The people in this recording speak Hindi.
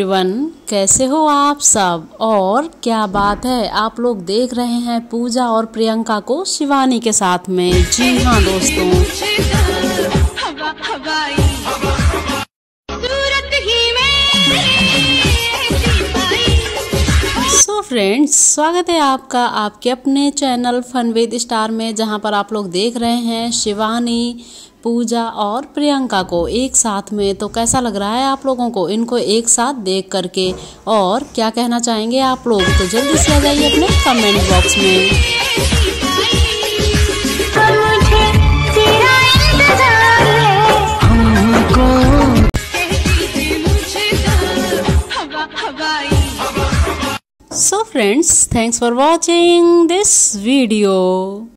एवरीवन, कैसे हो आप सब। और क्या बात है, आप लोग देख रहे हैं पूजा और प्रियंका को शिवानी के साथ में। जी हाँ दोस्तों, सो फ्रेंड्स, स्वागत है आपका आपके अपने चैनल फन विद स्टार में, जहां पर आप लोग देख रहे हैं शिवानी, पूजा और प्रियंका को एक साथ में। तो कैसा लग रहा है आप लोगों को इनको एक साथ देख करके, और क्या कहना चाहेंगे आप लोग, तो जल्दी से आ जाइए अपने कमेंट बॉक्स में। So friends, thanks for watching this video.